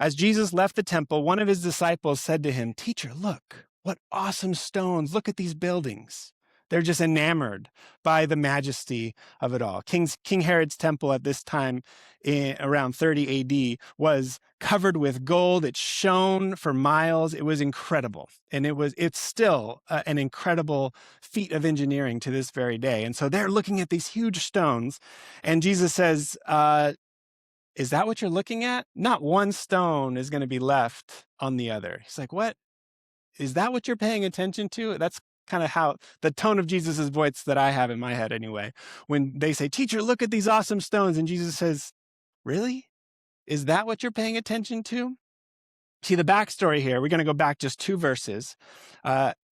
As Jesus left the temple, one of his disciples said to him, "Teacher, look, what awesome stones. Look at these buildings." They're just enamored by the majesty of it all. King Herod's temple at this time, around 30 AD, was covered with gold. It shone for miles. It was incredible. And it's still an incredible feat of engineering to this very day. And so they're looking at these huge stones. And Jesus says, is that what you're looking at? Not one stone is going to be left on the other. He's like, what? Is that what you're paying attention to? That's kind of how the tone of Jesus's voice that I have in my head anyway. When they say, "Teacher, look at these awesome stones." And Jesus says, really? Is that what you're paying attention to? See, the backstory here, we're going to go back just 2 verses.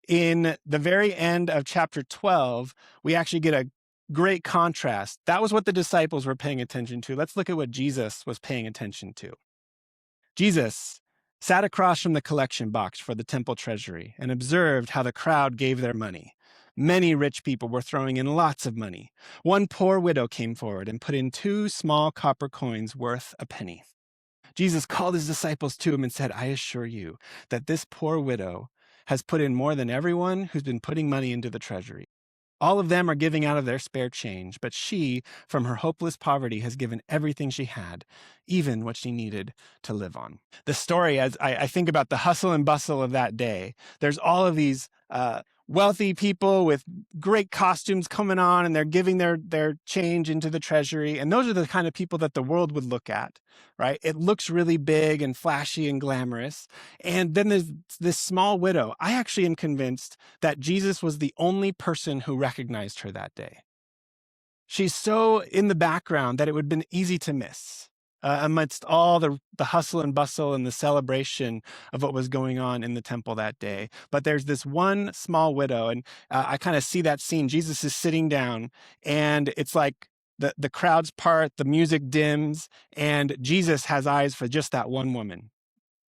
In the very end of chapter 12, we actually get a great contrast. That was what the disciples were paying attention to. Let's look at what Jesus was paying attention to. Jesus sat across from the collection box for the temple treasury and observed how the crowd gave their money. Many rich people were throwing in lots of money. One poor widow came forward and put in 2 small copper coins worth a penny. Jesus called his disciples to him and said, "I assure you that this poor widow has put in more than everyone who's been putting money into the treasury. All of them are giving out of their spare change, but she, from her hopeless poverty, has given everything she had, even what she needed to live on." The story, as I think about the hustle and bustle of that day, there's all of these wealthy people with great costumes coming on, and they're giving their change into the treasury. And those are the kind of people that the world would look at, right? It looks really big and flashy and glamorous. And then there's this small widow. I actually am convinced that Jesus was the only person who recognized her that day. She's so in the background that it would have been easy to miss amidst all the hustle and bustle and the celebration of what was going on in the temple that day. But there's this one small widow, and I kind of see that scene. Jesus is sitting down, and it's like the crowds part, the music dims, and Jesus has eyes for just that one woman,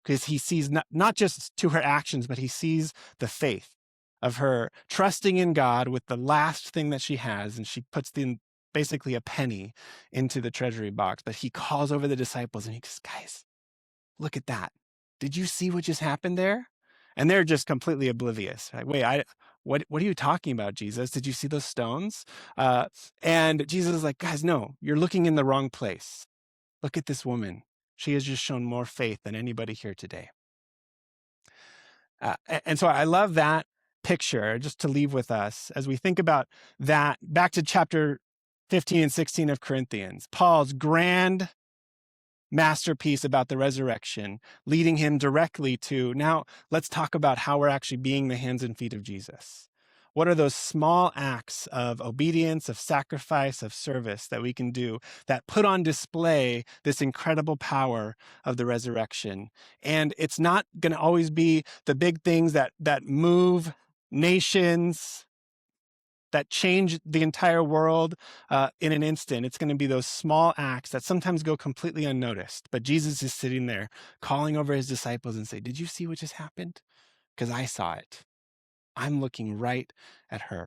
because he sees not just to her actions, but he sees the faith of her trusting in God with the last thing that she has, and she puts basically a penny into the treasury box. But he calls over the disciples and he goes, "Guys, look at that. Did you see what just happened there?" And they're just completely oblivious. Like, wait, what are you talking about, Jesus? Did you see those stones? And Jesus is like, "Guys, no, you're looking in the wrong place. Look at this woman. She has just shown more faith than anybody here today." And so I love that picture, just to leave with us as we think about that. Back to chapter 15 and 16 of Corinthians, Paul's grand masterpiece about the resurrection, leading him directly to, now let's talk about how we're actually being the hands and feet of Jesus. What are those small acts of obedience, of sacrifice, of service that we can do that put on display this incredible power of the resurrection? And it's not going to always be the big things that move nations, that change the entire world in an instant. It's going to be those small acts that sometimes go completely unnoticed. But Jesus is sitting there calling over his disciples and say, "Did you see what just happened? Because I saw it. I'm looking right at her."